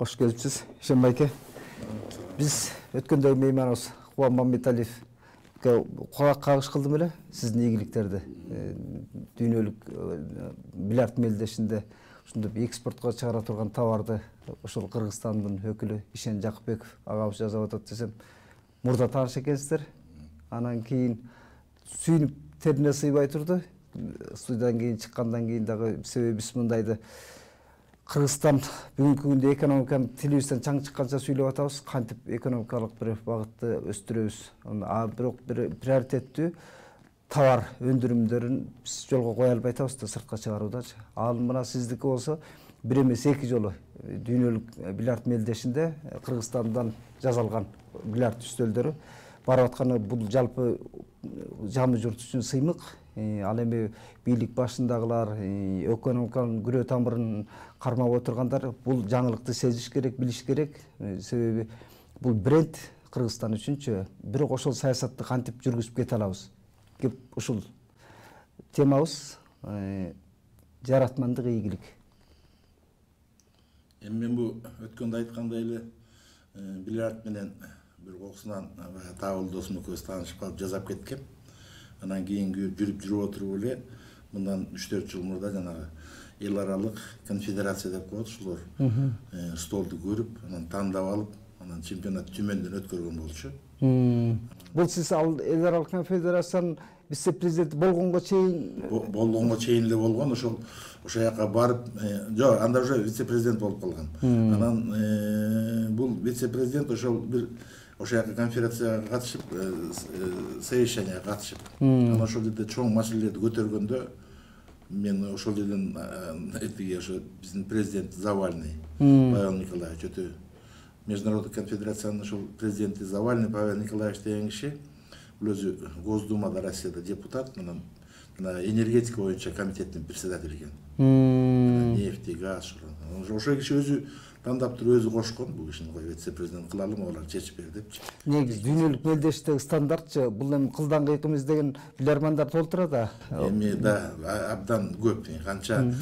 Қош келіпсіз, Шембайке. Біз өткендегі мейманымыз Қуан Мамбеталиев құлақ қағыш қылды мөлі сіздің игіліктерді. Дүйнөлік бильярд мелдешінде экспортқа шығара тұрған товарды ошол Кыргызстандын өкүлү Ишен Жакыпбеков агабыз жазып атат десем, мурда тааныш экенсиздер. Анан кийин сүйүнүп терине сыйбай турду. Студиядан кийин чыккандан кийин дагы себеби биз мындайды Кыргызстан бүгүнкү күндө экономиканы телевизияден чаң чыкканча сүйлөп атабыз, кантип экономикалык бир багытты өстүрөбүз. Бирок бир приоритеттүү товар өндүрүмдөрүн биз жолго кое албай атабыз да сыртка чыгаруудачы. Ал мына сиздики болсо бир эмес эки жолу дүйнөлүк бильярд мелдешинде Кыргызстандан жасалган бильярд үстөлдөрү барып атканы бул жалпы жамы журт үчүн сыймык. Ал эми бийлик башындагылар, экономиканын күрөө тамырын кармап отургандар бул жаңылыкты сезиш керек, билиш керек. Себеби бул бренд Кыргызстан үчүнчү. Бирок ошол саясатты кантип жүргүзүп кете алабыз? Кеп ушул темабыз жаратмандык ийгилик. Эми мен бул өткөндө айткандай эле бильярд менен бир окусунан табыл досум экөөбүз таанышып калып жасап кеткем. Анан кийинки жүрүп отуруп эле мындан 3-4 жыл мурда жанагы эл аралык конфедерация деп коет ушулар. Столду көрүп, анан тандап алып, анан чемпионат Түмөндөн өткөргөн болчу. Бул сиз ал эл аралык конфедерациянын вице-президенти болгонго чейин эле болгон, ошол жака барып, жок, анда уже вице-президент болуп калган. Анан бул вице-президент ошол бир ошол конференцияга катышып, совещанияга катышып, анан ошол жерде чоң маселелерди көтөргөндө мен ошол жерден ошо биздин президент Завальный Павел Николаевич өтө международный конфедерациянын ошол президенти Завальный Павел Николаевич деген киши бул өзү Госдумада Россияда депутат, анан энергетика боюнча комитеттин председатели экен. Нефти, газ, ошол киши өзү тандап туруп өзү кошкон бул кишини вице-президент кылалым, алар чечип бер депчи. Негизи дүйнөлүк мелдештеги стандартчы бул эми кылдан кыйкымыз деген билермандар толтура да. Эми да абдан көп. Канча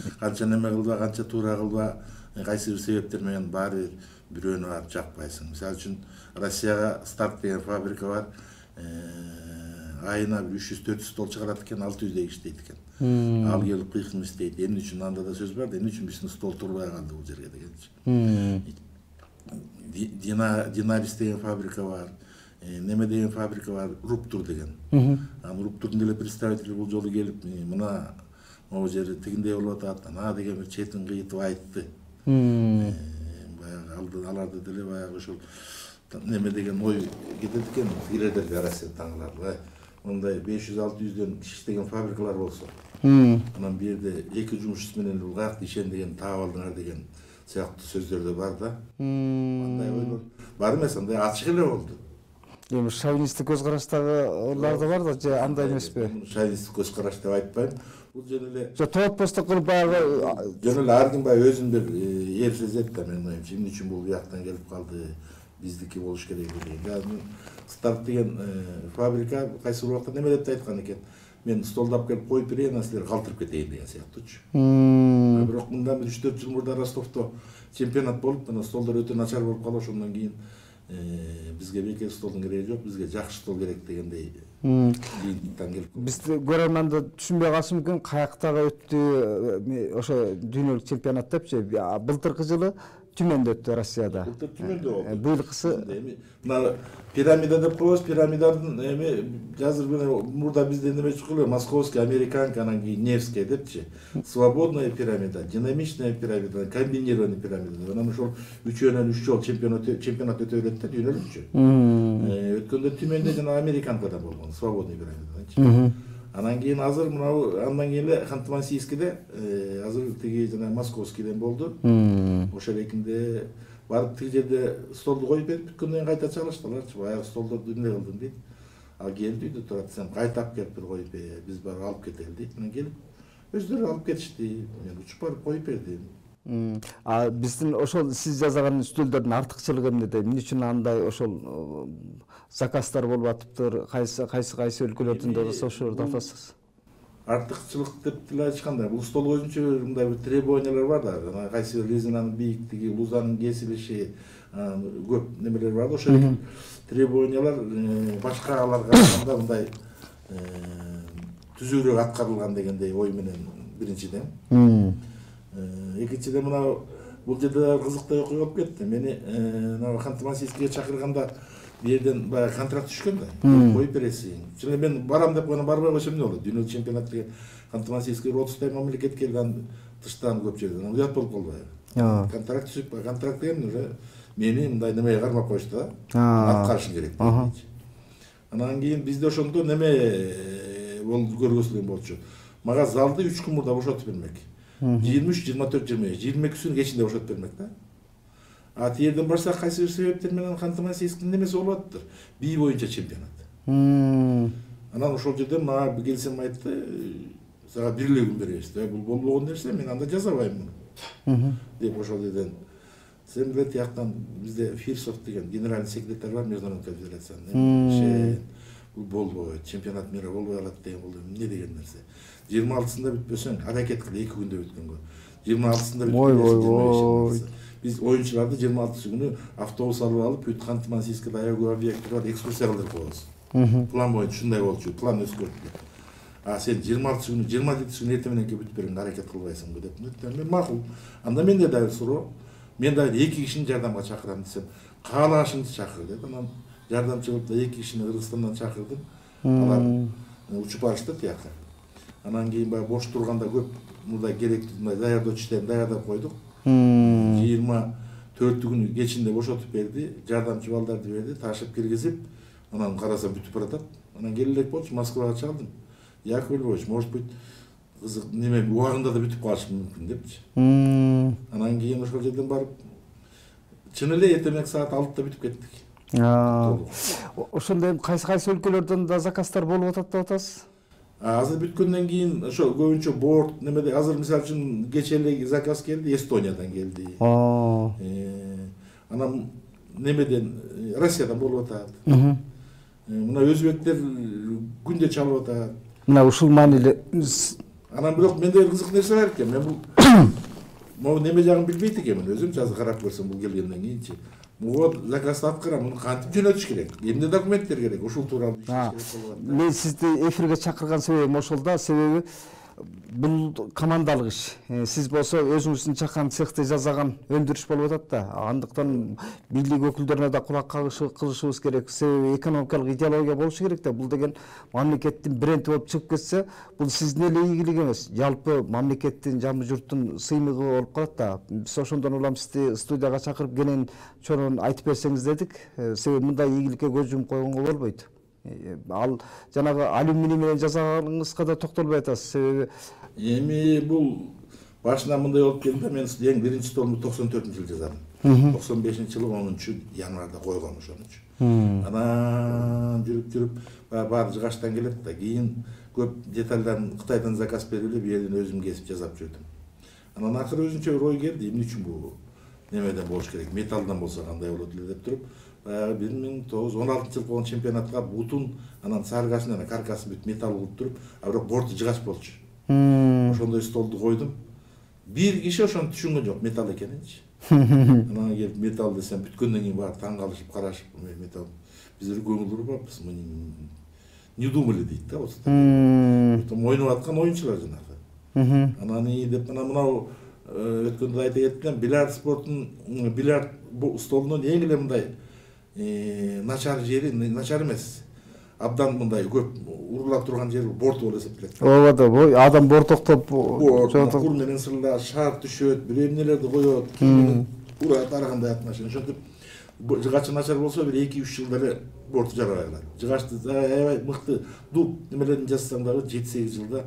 неме кылба, канча туура кылба, кайсы бир себептер менен баары бирөөнү барып жакпайсың. Мисалы үчүн Россияга Старт деген фабрика бар. Айына 300-400 стол чыгарат экен, 600 иштейт экен. Ал келип кыйкым иштейт. Эмне үчүн анда да сөз бар, эмне үчүн биздин стол турбай калды бул жерге дегенчи. Динабис деген фабрика бар. Неме деген фабрика бар, Руптур деген. Анан Руптурдун деле представители бул жолу келип, мына могу жери тигиндей болуп атат, ана деген бир четин кыйытып айтты. Баягы аларды деле баягы ошол неме деген ой кетет экен, кирелерге Россия таңылар. Мындай 500-600дөн иштеген фабрикалар болсо, анан бул жерде эки жумушчу менен бул каякта ишен деген таап алдыңар деген сыяктуу сөздөр да бар да. Андай ойлор бар эмес, андай ачык эле болду. Эми шовинисттик көз караштагылар да бар да, же андай эмеспи? Шовинисттик көз караш деп айтпайм. Бул жөн эле тоотпостук кылып баягы жөн эле ар ким баягы өзүн бир эр сезет да, менин оюмча. Эмне үчүн бул жактан келип калды? Биздики болуш керек деген. Старт деген фабрика кайсы бир убакта неме деп айткан экен. Мен столдап келип коюп берейин, анан силер калтырып кетейин деген сыяктуучу. Бирок мындан 3-4 жыл мурда Ростовдо чемпионат болуп, анан столдор өтө начар болуп калып, ошондон кийин бизге бекер столдун кереги жок, бизге жакшы стол керек дегендей бийликтен келип. Биз көрөрманды түшүнбөй калышы мүмкүн, каяктагы өттү ошо дүйнөлүк чемпионат депчи. Былтыркы жылы Түмөндө өттү Россияда. Былтыр Түмөндө болду. Быйылкысы мына пирамида деп коебуз, пирамиданын эми азыр мурда бизде неме чыккан эле, московский, американка, анан кийин Невская депчи. Свободная пирамида, динамичная пирамида, комбинированный пирамида. Анан ошол үчөөнөн 3 жолу чемпионат өтө берет да дүйнөлүкчү. Өткөндө Түмөндө жана американкада болгон, свободный пирамида. Анан кийин азыр мынау андан кийин эле Ханты-Мансийскийде азыр тиги жана Московскийден болду. Ошол экинде барып тиги жерде столду коюп берип бүткөндөн кийин кайта чыгарыштыларчы. Баягы столдорду эмне кылдың дейт. Ал келди үйдө турат, сен кайтап келип бир коюп бер, биз барып алып кетели дейт. Анан келип өздөрү алып кетишти. Мен учуп барып коюп бердим. Биздин ошол сиз жасаган үстөлдөрдүн артыкчылыгы эмнеде? Эмне үчүн андай ошол заказдар болуп атыптыр? Кайсы өлкөлөрдүн да болсо ошолорду атасыз? артыкчылык деп деле айтышканда, бул стол өзүнчө мындай бир требованиялар бар да. Кайсы бир резинанын бийиктиги, лузанын кесилиши, көп немелер бар да. Ошол требованиялар башкаларга караганда мындай түзүүрөөк аткарылган дегендей ой менен биринчиден. Экинчиден мына бул жерде кызыктуу окуя болуп кетти. Мени Ханты-Мансийскиге чакырганда бул жерден баягы контракт түшкөн да. Коюп бересиң. Жана мен барам деп койгон барбай койсом эмне болот? Дүйнөлүк чемпионат деген Ханты-Мансийский отуздай мамлекет келген, тыштан көп жерден. Уят болуп калбайбы? Контракт түшүп, контракт деген уже мени мындай немеге кармап коюшту да. Аткарышың керек дейт. Анан кийин бизде ошондо неме болуп көргөзүлгөн болчу. Мага залды 3 күн мурда бошотуп бермек. 23, 24, 25, 22-сүнүн кечинде бошотуп бермек да. А тиерден барсак кайсы бир себептер менен Ханты-Мансийскиң немеси болуп атыптыр. Бий боюнча чемпионат. Анан ошол жерден мага келсем айтты, сага 1 күн беребиз. Бул болбогон нерсе, мен анда жазабайм муну. Деп ошол жерден сен билет тияктан бизде Фирсов деген генеральный секретарь бар Международный конфедерациянын. Бул болбойт, чемпионат мира болбой калат деген бул эмне деген нерсе. 26-сында бүтпөсөң аракет кыл 2 күндө бүткөнгө. 26-сында бүткөн. Биз оюнчуларды 26-сы күнү автобус алып алып бүт Ханты-Мансийский аягөө объекти бар экскурсия кылдырып коебуз. План боюнча ушундай болчу, план өзгөртүп. А сен 26-сы күнү, 27-сы күнү эртең менен бүтүп бериң, аракет кылбайсыңбы деп. Мен макул. Анда менде дагы суроо. Мен дагы 2 кишини жардамга чакырам десем, каалашыңды чакыр деп. Анан жардамчы кылып да 2 кишини Кыргызстандан чакырдым. Алар учуп барышты тияка. Анан кийин баягы бош турганда көп мындай керектүү мындай даярдоо иштерин даярдап койдук. 24 күнү кечинде бошотуп берди, жардамчы балдарды берди, ташып киргизип, анан карасам бүтүп баратат. Анан келе элек болчу, Москвага чалдым. Яковлев Львович, может быть, кызык неме убагында да бүтүп калышы мүмкүн депчи. Анан кийин ошол жерден барып чын эле эртең саат 6-да бүтүп кеттик. Ошондо эми кайсы өлкөлөрдөн да заказдар болуп атат деп атасыз? Азыр бүткөндөн кийин ошо көбүнчө борт немеде азыр мисалы үчүн кече эле заказ келди, Эстониядан келди. Анан немеден Россиядан болуп атат. Мына өзбектер күндө чалып атат. Мына ушул маанилүү. Анан бирок менде кызык нерсе бар экен. Мен бул неме жагын билбейт экенмин. Өзүмчү азыр карап көрсөм бул келгенден кийинчи. Муга заказды аткарам, муну кантип жөнөтүш керек? Эмне документтер керек? Ушул тууралуу иш керек болот. Мен сизди эфирге чакырган себебим ошол да, себеби бул командалык иш. Сиз болсо өзүңүздүн чакан цехте жасаган өндүрүш болуп атат да. Андыктан бийлик өкүлдөрүнө да кулак кылышыбыз керек. Себеби экономикалык идеология болушу керек да. Бул деген мамлекеттин бренди болуп чыгып кетсе, бул сиздин эле ийгилик эмес. Жалпы мамлекеттин, жамы журттун сыймыгы болуп калат да. Биз ошондон улам сизди студияга чакырып кенен чоң айтып берсеңиз дедик. Себеби мындай ийгиликке көз жумуп койгонго болбойт. Ал жанагы алюминий менен жасаганыңызга да токтолбой атасыз. Себеби эми бул башынан мындай болуп келди да, мен эң биринчи столумду 94-жылы жасадым. 95-жылы 10-январда койгом ошонучу. Анан жүрүп баары жыгачтан келет да, кийин көп детальдарын Кытайдан заказ берилип, бу жерден өзүм кесип жасап жүрдүм. Анан акыры өзүнчө бир ой келди, эмне үчүн бул немеден болуш керек, металлдан болсо кандай болот эле деп туруп, 1916-жылы болгон чемпионатка бутун, анан саргасын, анан каркасын бүт металл кылып туруп, а бирок борту жыгач болчу. Ошондой столду койдум. Бир киши ошону түшүнгөн жок, металл экенинчи. Анан келип металл десем, бүткөндөн кийин баары таң калышып карашып, металл. Биздер көңүл бурбаппыз, не думали дейт да, потом ойноп аткан оюнчулар жанагы. Анан деп мынау өткөндө айта кеттим, бильярд спортунун бильярд столунун эң эле мындай начар жери, начар эмес. Абдан мындай көп урула турган жери борту болуп эсептелет. Ооба, адам бортоктоп, кур менен сырла шар түшөт, бир эмнелерди коет, кийин урат арагандай атмашын. Ошентип жыгачы начар болсо бир 2-3 жылда эле борту жарабай калат. Жыгачты аябай мыкты дуб немелерин жасасаң дагы 7-8 жылда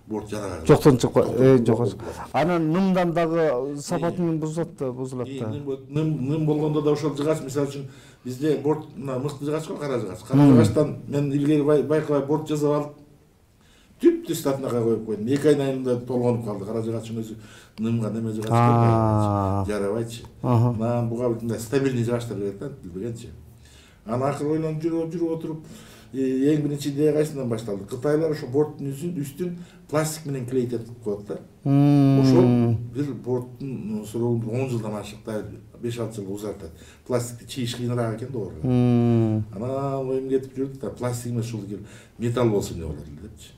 борт жарабай калат. Жоктон чыкпайт. Жок. Анан нымдан дагы сапатын бузулат да. Ным болгондо да ошол жыгач, мисалы үчүн бизде борт мыкты жыгач го, кара жыгач. Кара жыгачтан мен илгери байкабай борт жасап алып түп-түз татынака коюп койдум. 2 айдан айында толгонуп калды. Кара жыгачтын өзү нымга неме жыгач жарабайчы. Анан буга мындай стабильный жыгачтар керек да, билбегенчи. Анан акыры ойлонуп жүрүп отуруп, эң биринчи идея кайсынан башталды? Кытайлар ошо борттун үстүн пластик менен клейтип коет да. Ошол бир борттун срогун 10 жылдан ашык, 5-6 жылга узартат. Пластикти чийиш кыйыныраак экен да ооруга. Анан оюм кетип жүрдү да, пластик эмес ушул металл болсо эмне болот эле депчи.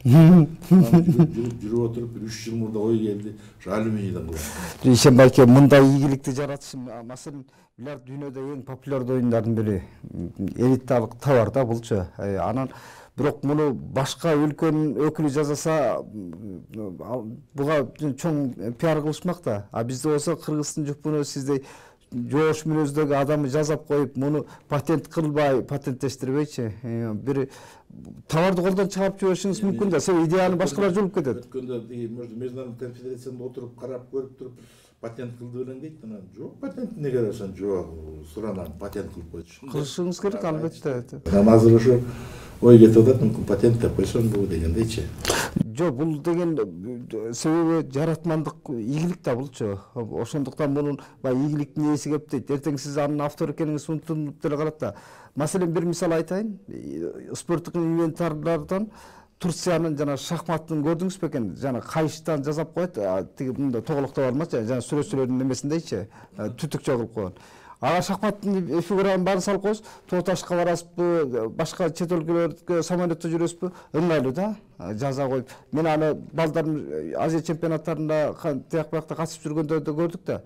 Жүрүп отуруп 3 жыл мурда ой келди, ошо алюминийден кылат. Ишенбай эке, мындай ийгиликти жаратыш, маселен булар дүйнөдө эң популярдуу оюндардын бири, элиталык товар да булчу. Анан бирок муну башка өлкөнүн өкүлү жасаса, буга чоң пиар кылышмак да. А бизде болсо Кыргыздын жупуну сиздей жоош мүнөздөгү адамы жасап коюп, муну патент кылбай, патенттештирбейчи, бир товарды колдон чыгарып жиберишиңиз мүмкүн да. Себеби идеяны башкалар жолуп кетет. Өткөндө Международный конфедерацияда отуруп карап көрүп туруп патент кылды белең дейт. Анан жок, патент эмне керек ошон? Жок, суранан патент кылып койчу. Кылышыңыз керек албетте. Анан азыр ошо ой кетип атат, мүмкүн патент деп койсом бул дегендейчи. Жок, бул деген себеби жаратмандык ийгилик да булчу. Ошондуктан мунун баягы ийгиликтин ээси кеп дейт. Эртең сиз анын автор экениңиз унутулуп деле калат да. Маселен бир мисал айтайын. Спорттук инвентарлардан Турциянын жана шахматын көрдүңүз бекен? Жана кайыштан жасап коет, тиги мында тоголокто бармачы, жана сүрөтчүлөрдүн эмесиндейчи, түтүкчө кылып койгон. Ага шахматтын фигураларын баарын салып коесуз, Тоо Ташка барасызбы, башка чет өлкөлөргө самолетто жүрөсүзбү, ыңгайлуу да, жаза коюп. Мен аны балдарым Азия чемпионаттарында тияк биякта катышып жүргөндө да көрдүк да,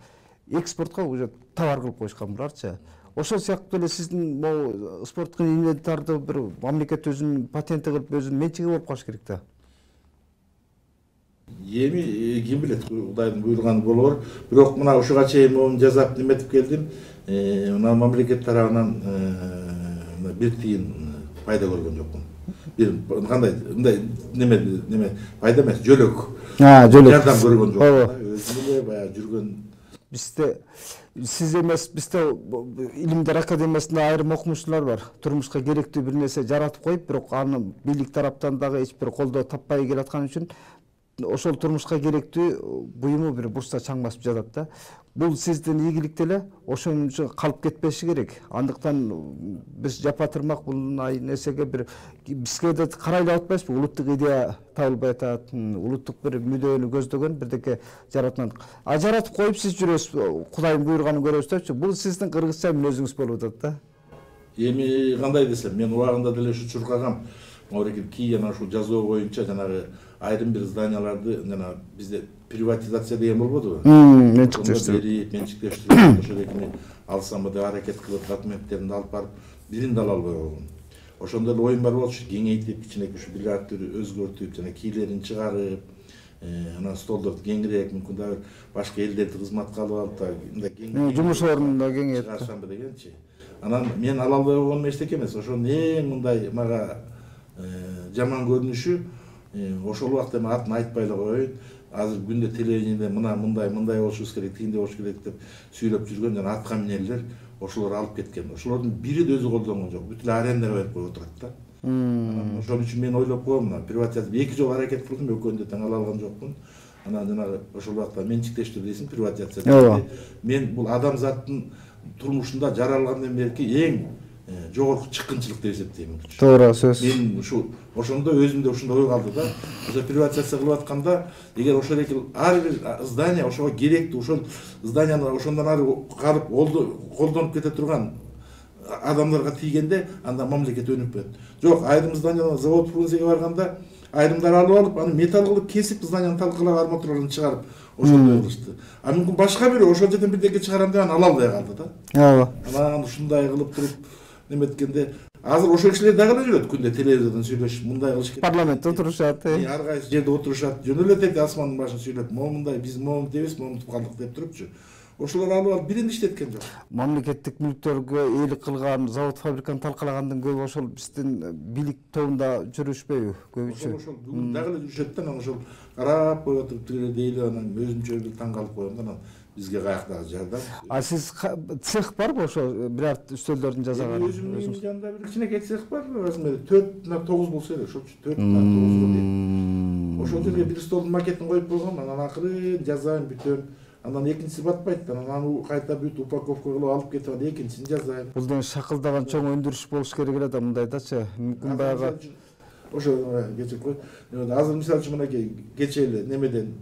экспортко уже товар кылып коюшкан буларчы. Ошол сыяктуу эле сиздин могу спорттук инвентарды бир мамлекет өзүнүн патенти кылып, өзүнүн менчиги болуп калыш керек да. Эми ким билет, Кудайдын буйруганы болор. Бирок мына ушуга чейин моун жасап неметип келдим. Мына мамлекет тарабынан бир тиын пайда көргөн жокмун. Бир кандай мындай неме пайда эмес, жөлөк. Жөлөк. Жардам көргөн жок. Өзүм эле баягы жүргөн. Бизде сиз эмес, бизде илимдер академиясында айрым окумуштуулар бар. Турмушка керектүү бир нерсе жаратып коюп, бирок аны бийлик тараптан дагы эч бир колдоо таппай келаткан үчүн ошол турмушка керектүү буюму бир бурчта чаң басып жатат да. Бул сиздин ийгилик деле ошон үчүн калып кетпеши керек. Андыктан биз жапа-тырмак бул нерсеге бир бизге да карайлап атпайбызбы? Улуттук идея табылбай атат, улуттук бир мүдөнү көздөгөн бирдеке жаратмандык. А жаратып коюп сиз жүрөсүз, Кудайдын буйруганын көрөсүз депчи. Бул сиздин кыргызча мүнөзүңүз болуп атат да. Эми кандай десем, мен убагында деле ушу чуркагам. Морекил кийин ушул жазуу боюнча жанагы айрым бир зданияларды жана бизде приватизация деген болбодубу? Менчиктештирүү ошол экини алсамбы деп аракет кылып, документтерин алып барып, бирин да ала албай койгон. Ошондо эле оюм бар болчу, кеңейтип, кичинекей ушу бильярдтарды өзгөртүп, жана кийлерин чыгарып, анан столдорду кеңирээк, мүмкүн да башка элдерди кызматка алып алып да мындай кең жумуш орнун да кеңейтип чыгарсамбы дегенчи. Анан мен ала албай койгонум эчтеке эмес, ошонун эң мындай мага жаман көрүнүшү, ошол убакта эми атын айтпай эле коеюн. Азыр күндө телевидениеде мына мындай болушубуз керек, тигиндей болуш керек деп сүйлөп жүргөн жана атка минерлер ошолор алып кеткен. Ошолордун бири да өзү колдонгон жок. Бүт эле арендага берип коюп отурат да. Анан ошон үчүн мен ойлоп койгом, приватизация 2 жолу аракет кылдым, экөөнү тең ала алган жокмун. Анан жанагы ошол убакта менчиктештирүү дейсиң, приватизация. Мен бул адамзаттын турмушунда жаралгандан берки эң жогорку чыккынчылык деп эсептейм. Туура сөз. Мен ошондо өзүмдө ушундай ой калды да. Ошо приватизация кылып атканда, эгер ошол эки ар бир здание ошого керектүү, ошол зданияны ошондон ары калып колдонуп кете турган адамдарга тийгенде, анда мамлекет өнүп кетет. Жок, айрым зданиялар, завод фрунзеге барганда айрымдар алып алып, аны металл кылып кесип, зданияны талкалап, арматураларын чыгарып ошондой кылышты. А мүмкүн башка бири ошол жерден бирдеке чыгарам деп аны ала албай калды да. Анан ушундай кылып туруп неметкенде, азыр ошол кишилер дагы эле жүрөт, күндө телевизордон сүйлөшүп, мындай кылыш керек. Парламентте отурушат. Ар кайсы жерде отурушат, жөн эле тең асмандын башын сүйлөп, мындай биз дебиз, монтуп калдык деп турупчу. Ошолор алып бирин иштеткен жок. Мамлекеттик мүлктөргө ээлик кылган, завод фабриканы талкалагандын көбү ошол биздин бийлик тобунда жүрүшпөйбү көбүчө? Ошол бүгүн дагы эле жүрүшөт да, анан ошол карап коюп отуруп тигилер дейлип, анан өзүмчө бир таң калып коем да, анан бизге каяктагы жардам. А сиз цех барбы ошо бирар үстөлдөрдүн жасаган? Өзүмдүн жанында бир кичинекей цех бар, 4x9 болсо эле, ошолчу 4x9 дейт. Ошол жерге бир столдун макетин коюп койгом, анан акырын жазайын, бүтөм. Анан экинчиси батпайт. Анан кайта бүт упаковка кылып алып кетип анан экинчисин жасайм. Бул деген шакылдаган чоң өндүрүш болуш керек эле да мындайдачы. Мүмкүн баягы ошо кечирип кой. Азыр мисалы үчүн мынакей кече эле немеден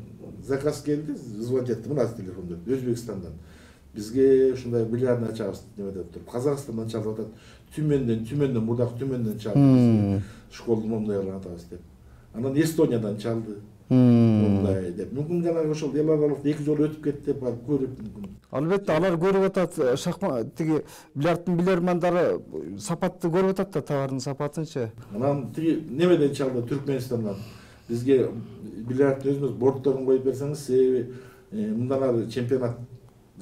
заказ келди, звонить этти мына телефондон Өзбекстандан. Бизге ушундай бильярдный ачабыз немеде туруп, Казакстандан чалып атат. Түмөндөн мурдагы Түмөндөн чалды. Школду момундай кылып атабыз деп. Анан Эстониядан чалды. Мындай деп. Мүмкүн жанагы ошол эл аралык 2 жолу өтүп кетти, барып көрүп мүмкүн. Албетте алар көрүп атат, шахмат тиги бильярдтын билермандары сапатты көрүп атат да товардын сапатынчы. Анан тиги немеден чалды Түркменистандан. Бизге бильярдтын өзүбүз бортторун коюп берсеңиз, себеби мындан ары чемпионат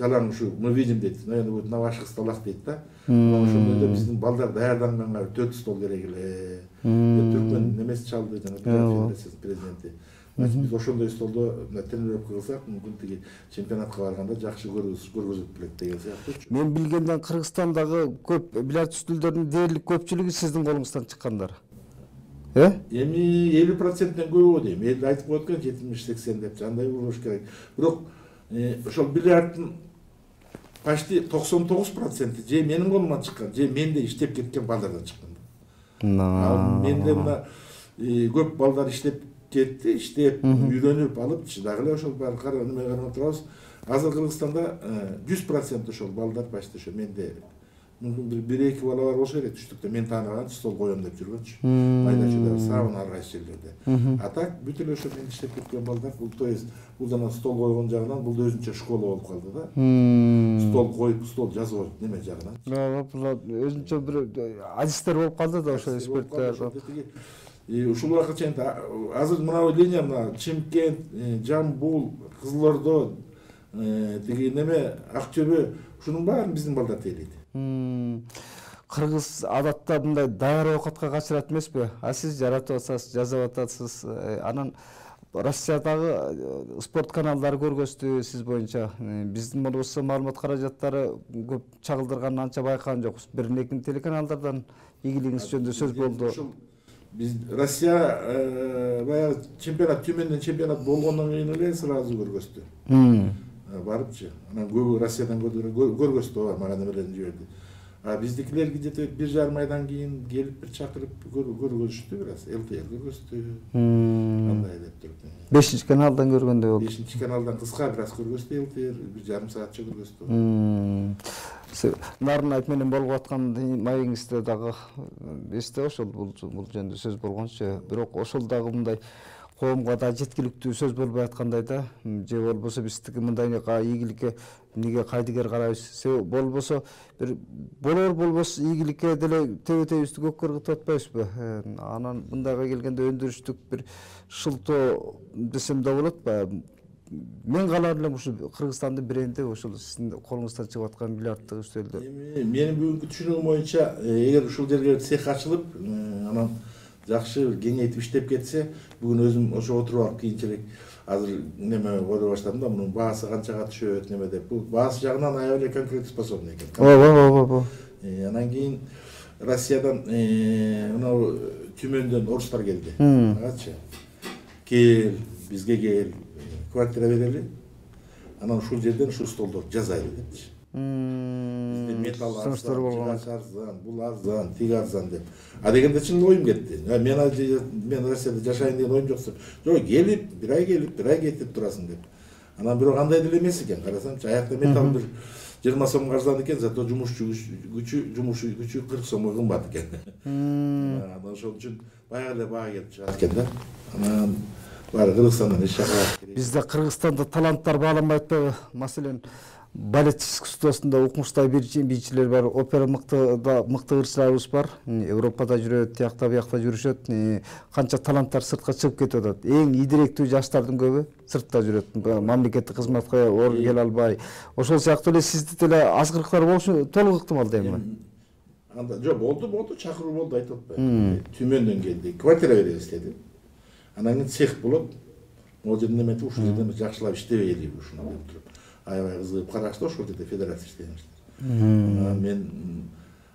жалаң ушу мы видим дейт. Наверное, будет на ваших столах дейт да. Ошондо биздин балдар даярданганга 4 стол керек эле. Түркмен немеси чалды жана федерациянын президенти. Biz ошондой столдо тренировка кылсак, мүмкүн тиги чемпионатка барганда жакшы көргөзүп келет деген сыяктуу. Мен билгенден Кыргызстандагы көп бильярд үстүлдөрүнүн дээрлик көпчүлүгү сиздин колуңуздан чыккандар. Эми 50%ден көбү дейм. Эл айтып коет экен 70-80 деп. Андай болуш керек. Бирок ошол бильярдтын почти 99% же менин колумдан чыккан, же менде иштеп кеткен балдардан чыккан. Менде мына көп балдар иштеп кетти, иштеп, үйрөнүп алып, дагы эле ошол бар неме карап турабыз. Азыр Кыргызстанда 100% ошол балдар почти ошо менде. Мүмкүн бир-эки бала бар болсо керек түштүктө мен тааныган стол коем деп жүргөнчү. Майдачылар сабын ар кайсы жерлерде. А так бүт эле ошо мен иштеп кеткен балдар, бул то есть бул жана стол койгон жагынан бул өзүнчө школа болуп калды да. Стол коюп, стол жазып неме жагынан. Бул өзүнчө бир адистер болуп калды да ошо эксперттер. Ушул убакытка чейин азыр мына линия мына Чимкент, Жамбул, Кызылордо, тиги неме Актөбө ушунун баарын биздин балдар тейлейт. Кыргыз адатта мындай даяр оокатка качырат эмеспи? А сиз жаратып атасыз, жазып атасыз. Анан Россиядагы спорт каналдары көргөздү сиз боюнча. Биздин болбосо маалымат каражаттары көп чагылдырганын анча байкаган жокпуз. Бир-экинчи телеканалдардан ийгилигиңиз жөнүндө сөз болду. Биз Россия баягы чемпионат Түмөндөн чемпионат болгондон кийин эле сразу көргөздү. Барыпчы. Анан көбү Россиядан көргөздү, мага немелерин жиберди. А биздикилерге где-то 1,5 айдан кийин келип бир чакырып көргөзүштү бир аз. ЛТР көргөздү. Андай деп туруп. 5-чи каналдан көргөндөй болду. 5-чи каналдан кыска бир аз көргөздү ЛТР, 1,5 саатча көргөздү. Нарынайт менен болуп аткан маегиңизде дагы эсте ошол бул жөнүндө сөз болгончу. Бирок ошол дагы мындай коомго да жеткиликтүү сөз болбой аткандай да. Же болбосо биздики мындай ийгиликке эмнеге кайдыгер карайбыз? Болбосо бир болбосо ийгиликке деле тебетебизди көккөргө кытып атпайбызбы? Анан мындайга келгенде өндүрүштүк бир шылтоо десем да болот баягы. Мен калар элем ушу Кыргызстандын бренди ошол сиздин колуңуздан чыгып аткан бильярдтык үстөлдө. Менин бүгүнкү түшүнүгүм боюнча, эгер ушул жерге цех ачылып, анан жакшы кеңейтип иштеп кетсе, бүгүн өзүм ошо отуруп алып кийинчерээк азыр неме ойлой баштадым да, мунун баасы канчага түшөт, неме деп. Бул баасы жагынан аябай эле конкурентоспособный экен. Ооба. Анан кийин Россиядан мына Түмөндөн орустар келди. Агачы. Кел, бизге кел. Квартира берели. Анан ушул жерден ушул столдорду жасайлы депчи. Бизде металл арзан, бул арзан, тиги арзан деп. А дегенде чын оюм кетти. Мен Россияда жашайын деген оюм жок. Жок, келип, бир ай кетип турасың деп. Анан бирок андай деле эмес экен, карасамчы, аякта металл бир 20 сомго арзан экен, зато жумуш күчү 40 сомго кымбат экен. Анан ошол үчүн баягы эле баа кетип чыгат экен да. Анан баары Кыргызстандан эч жака. Бизде Кыргызстанда таланттар бааланбай атпайбы? Маселен, балет искусствосунда укмуштай бийчилер бар, опера мыкты ырчыларыбыз бар. Европада жүрөт, тиякта биякта жүрүшөт. Канча таланттар сыртка чыгып кетип атат. Эң идиректүү жаштардын көбү сыртта жүрөт. Мамлекеттик кызматка келе албай. Ошол сыяктуу эле сизде деле азгырыктар болушу толук ыктымал дейм. Анда жок, болду, чакыруу болду, айтып атпайбы. Түмөндөн келди, квартира беребиз деди. Анан кийин цех болот. Могу жерден эметип, ушул жерден жакшылап иштебей элек ушуну деп туруп. Аябай кызыгып карашты, ошол жерде федерация иштегенбиздер. Мен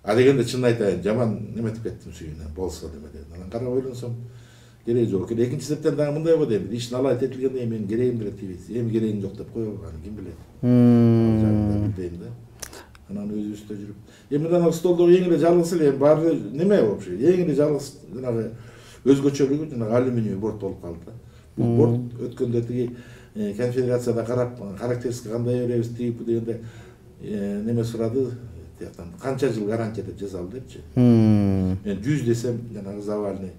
дегенде чын айтайын, жаман неметип кеттим сүйүнө, болсо деме дедим. Анан карап ойлонсом, Кереги жок. Экинчи септен дагы мындай болду эми. Иштин алайт этилгенде менин керегим деле тийбейт. Эми керегим жок деп кое койгон, ким билет. Билбейм да. Анан өзүбүздө жүрүп. Эми мындан столдогу эң эле жалгыз эле баары неме вообще? Эң эле жалгыз жанагы өзгөчөлүгү жанагы алюминий борт болуп калды да. Бул борт өткөндө тиги конфедерацияда карап характеристика кандай беребиз тиги дегенде неме сурады. Тияктан канча жыл гарантия деп жазалды депчи. Мен 100 десем жанагы завальный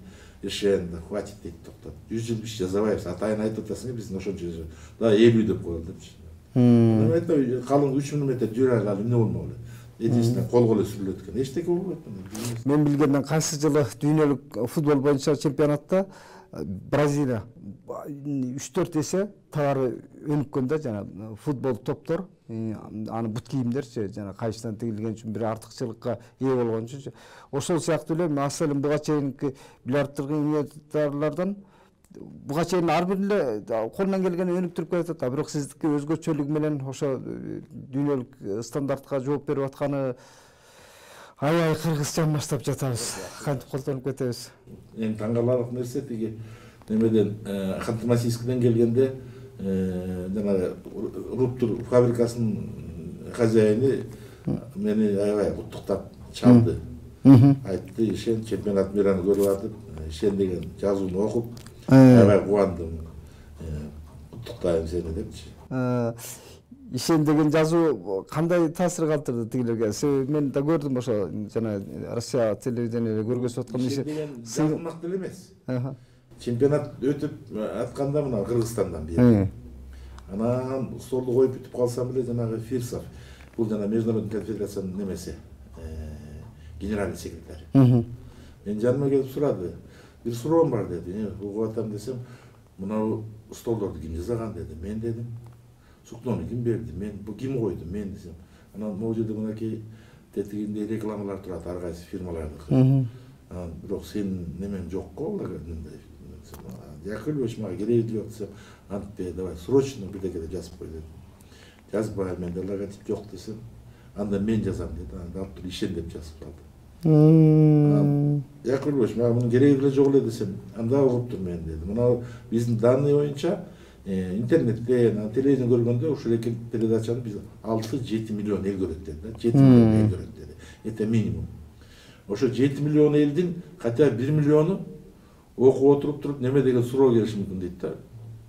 решен да хватит дейт, токтот. 100 жыл биш жазабайбыз. Атайын айтып атасың, биз ошончо да 50 деп коелу депчи. Эме калың 3000 метр жүрө алып эмне болмок эле. Этисине кол эле сүрүлөт экен. Эчтеке болбойт. Мен билгенден кайсы жылы дүйнөлүк футбол боюнча чемпионатта Бразилия 3-4 эсе товары өнүккөн да, жана футбол топтор, аны бут кийимдерчи, жана кайчыдан тигилген үчүн бир артыкчылыкка ээ болгон үчүн. Ошол сыяктуу эле маселен буга чейинки миллиардтардан буга чейин ар бир эле колунан келгени өнүктүрүп келатат, бирок сиздики өзгөчөлүгү менен ошо дүйнөлүк стандартка жооп берип атканы аябай кыргызчан баштап жатабыз. Кантип колтонуп кетебиз? Эң таң каларлык нерсе тиги немеден Ханты-Мансийскиден келгенде жанагы Руптур фабрикасынын хозяйыны мени аябай куттуктап чалды. Айтты, ишен чемпионат мираны көрүп атып, ишен деген жазууну окуп, аябай кубандым. Куттуктайм сени депчи. Ишен деген жазуу кандай таасир калтырды тигилерге? Мен да көрдүм ошо жана Россия телевидениеде көргөзүп аткан Ишен деген жазылмак деле эмес. Чемпионат өтүп атканда мына Кыргызстандан бери. Анан столду коюп бүтүп калсам эле жанагы Фирсов, бул жана Международный конфедерациянын немеси, генеральный секретарь. Мен жаныма келип сурады. Бир суроом бар деди. Угуп атам десем, мына столдорду ким жасаган деди. Мен дедим. Суктоону ким берди? Мен бу ким койду? Мен десем. Анан могу жерде мынакей тетигинде рекламалар турат ар кайсы фирмалардыкы. Бирок сенин немең жок го мындай. Якылбеш мага кереги жок десем, антпе давай срочно бирдекеде жазып кой деди. Жазбай менде логотип жок десем, анда мен жазам деди. Анда алып туруп ишен деп жазып калды. Якылбеш мага мунун кереги деле жок эле десем, анда угуптур мен деди. Мына биздин данный боюнча интернетте, телевизион көргөндө ушул эки передачаны биз 6-7 миллион эл көрөт деди. 7 миллион эл көрөт деди. Это минимум. Ошо 7 миллион элдин хотя 1 миллиону окуп отуруп туруп неме деген суроо келиши мүмкүн дейт да.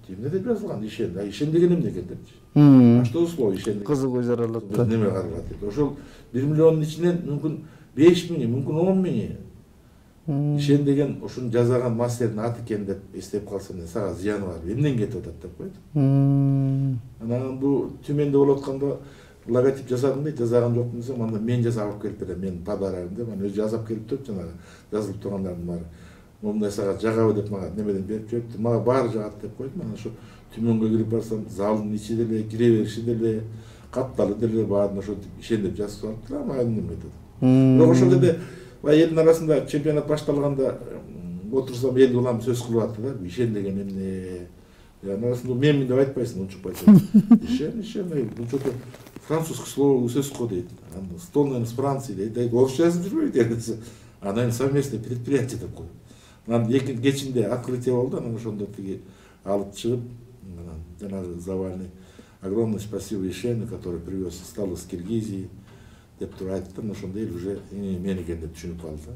Эмне деп жазылган? Ишен. Ишен деген эмне экен депчи. А что слово ишен? Кызыгуу жаралат да. Неме каралат дейт. Ошол 1 миллиондун ичинен мүмкүн 5 миң, мүмкүн 10 миң. Ишен деген ушуну жазаган мастердин аты экен деп эстеп калсам, сага зыяны бар. Эмнен кетип атат деп койду. Анан бу Түмөндө болуп атканда логотип жасадым дейт, жазаган жокмун десем, анда мен жасап алып келип берем, менин подарогум деп, анан өзү жасап келип туруп жанагы жазылып тургандардын баары. Момундай сага жагабы деп мага немеден берип жүрүптү. Мага баары жагат деп койдум. Анан ошо Түмөнгө кирип барсам, залдын ичи деле, кире бериши деле, капталы деле баарын ошо ишен деп жазып алыптыр, мага неме деп. Бирок ошол жерде элдин арасында чемпионат башталганда отурсам эл улам сөз кылып атты да. Ишен деген эмне? Арасында мен деп айтпайсың, унчукпай айтасың. Ишен, бул что-то французский слово сөз го дейт. Стол, наверное, с Франции дейт. Орусча жазып жүрбөйт. Анан совместное предприятие деп коюп. Анан кечинде открытие болду, анан ошондо тиги алып чыгып, жанагы завальный огромное спасибо Ишену, который привез стол из Киргизии деп туруп айтты. Ошондо эл уже мен экен деп түшүнүп калды.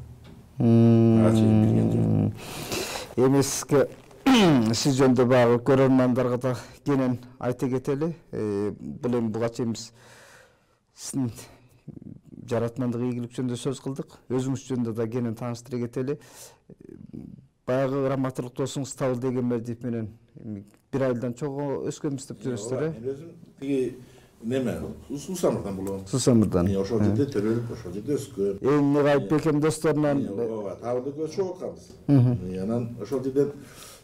Эми сизге сиз жөнүндө баягы көрөрмандарга да кенен айта кетели. Бул эми буга чейин биз сиздин жаратмандык ийгилик жөнүндө сөз кылдык. Өзүңүз жөнүндө да кенен тааныштыра кетели. Баягы раматырлык досуңуз Табылды Эгембердиев менен бир айдан чогуу өскөнбүз деп жүрөсүздөр, Мен өзүм тиги неме Сусамырдан болом. Сусамырдан. Ошол жерде төрөлүп, ошол жерде өскөм. Эң ныгайып бекем досторунан Табылды экөөбүз чогуу окуганбыз. Анан ошол жерден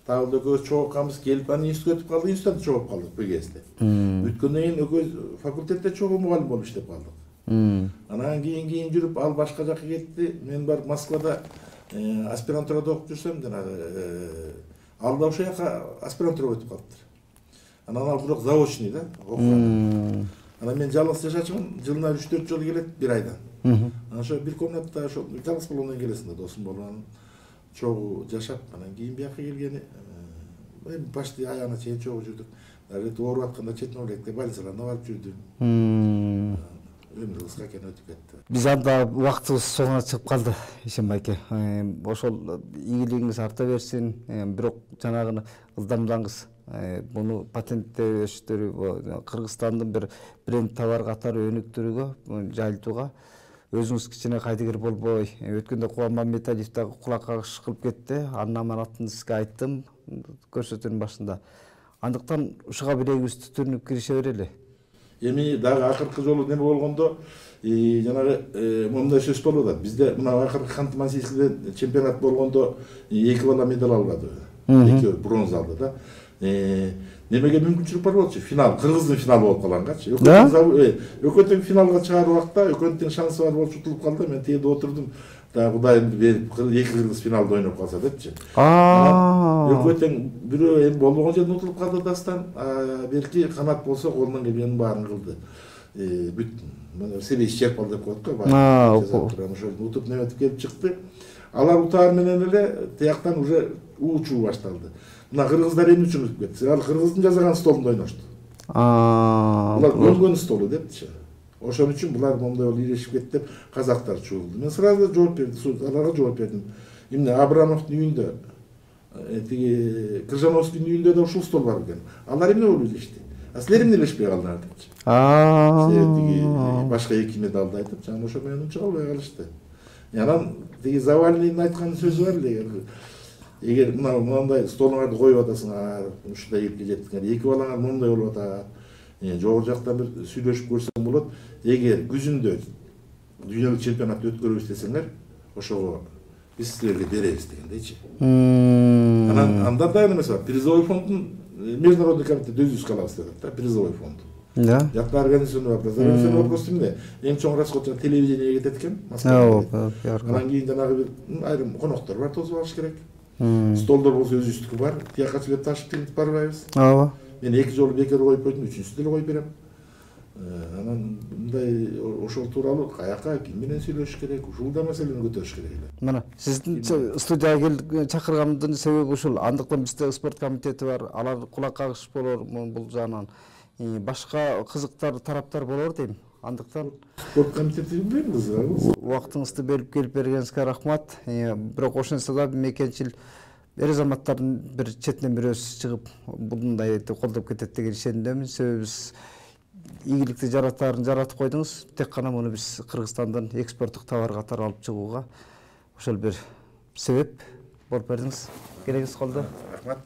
Табылды экөөбүз чогуу окуганбыз, келип анан институтка өтүп калдык, институтта чогуу калдык ПГСте. Бүткөндөн кийин экөөбүз факультетте чогуу мугалим болуп иштеп калдык. Анан кийин жүрүп ал башка жака кетти. Мен барып Москвада аспирантурада окуп жүрсөм, жанагы ал да ошол жака аспирантурага өтүп калыптыр. Анан ал бирок заочный да, окуган. Анан мен жалгыз жашачумун, жылына 3-4 жолу келет, бир айдан. Анан ошо бир комнатта ошо жалгыз болгондон келесиң да, досум болгон. чогуу жашап анан кийин бияка келгени эми почти аягына чейин чогуу жүрдүк. Рет ооруп атканда четин элек больницаларына барып жүрдүм. Өмүр кыска экен өтүп кетти. Биз анда убактыбыз соңуна чыгып калды, Ишен байке. Ошол ийгилигиңиз арта берсин, бирок жанагыны ылдамдаңыз. Буну патенттештирүү Кыргызстандын бир бренд товар катары өнүктүрүүгө, жайылтууга өзүңүз кичине кайдыгер болбой, өткөндө Кубан Маммедалиев дагы кулак кагыш кылып кетти. Анын аманатын сизге айттым көрсөтүүнүн башында. Андыктан ушуга билекибизди түрүнүп кирише берели. Эми дагы акыркы жолу неме болгондо жанагы момундай сөз болуп атат. Бизде мына акыркы Ханты-Мансийскиде чемпионат болгондо 2 бала медаль албады. 2 бронза алды да. Немеге мүмкүнчүлүк бар болчу? Финал, Кыргыздын финалы болуп калгангачы. Өкөнтүн финалга чыгаруу убакта өкөнтүн шансы бар болчу, утулуп калды. Мен тиеде отурдум. Да Кудайымды берип 2 кыргыз финалда ойноп калса депчи. Өкөнтүн бирөө эми болбогон жерден утулуп калды дастан. Берки канат болсо колунан келгенин баарын кылды. Бүт себе исчерпал деп коет го. Ошол утуп неметип келип чыкты. Алар утаар менен эле тияктан уже уучуу башталды. Мына кыргыздар эмне үчүн утуп кетти? Ал кыргыздын жасаган столунда ойношту. Булар көнгөн столу депчи. Ошон үчүн булар моундай болуп ирешип кетти деп казактар чуулду. Мен сразу жооп бердим, аларга жооп бердим. Эмне Абрамовдун үйүндө, тиги Крыжановскийдин үйүндө да ушул стол бар экен. Алар эмне болуп илешти? А силер эмне илешпей калдыңар депчи. Силер тиги башка 2 медалды айтып, жана ошо менен унча калбай калышты. Анан тиги Завалныйдын айткан сөзү бар эле. Эгер мындай столуңарды коюп атасыңар, ушундай эпке жеттиңер, 2 балаңар моундай болуп атат. Жогору жактан бир сүйлөшүп көрсөң болот. Эгер күзүндө дүйнөлүк чемпионатты өткөрөбүз десеңер, ошого биз силерге беребиз дегендейчи. Анан анда да эмес бар. Призовой фондун международный комитет өзүбүз калабыз деп атат, призовой фонд. Да. Жакта организационный вопрос. Организационный вопрос эмне? Эң чоң расход телевидениеге кетет экен. Анан кийин жанагы бир айрым коноктор бар, тосуп алыш керек. Столдор болсо өзүбүздүкү бар. Тияка чыгып ташып келип барбайбыз. Ооба. Мен 2 жолу бекер коюп койдум, 3-сүнчүсү деле коюп берем. Анан мындай ошол тууралуу каяка ким менен сүйлөшүш керек, ушул да маселени көтөрүш керек эле. Мына сиздин студияга чакырганымдын себеби ушул. Андыктан бизде спорт комитети бар, алар кулак кагыш болор бул жагынан. Башка кызыктар тараптар болор дейм. Андыктан спорт комитети билебиз. Убактыңызды бөлүп келип бергениңизге рахмат. Бирок ошентсе да мекенчил эр азаматтардын бир четинен бирөөсү чыгып мындай колдоп кетет деген ишенимдемин. Себеби биз ийгиликти жаратаарын жаратып койдуңуз. Тек гана муну биз Кыргызстандан экспорттук товар катары алып чыгууга ошол бир себеп болуп бердиңиз. Керегиңиз колдо. Рахмат.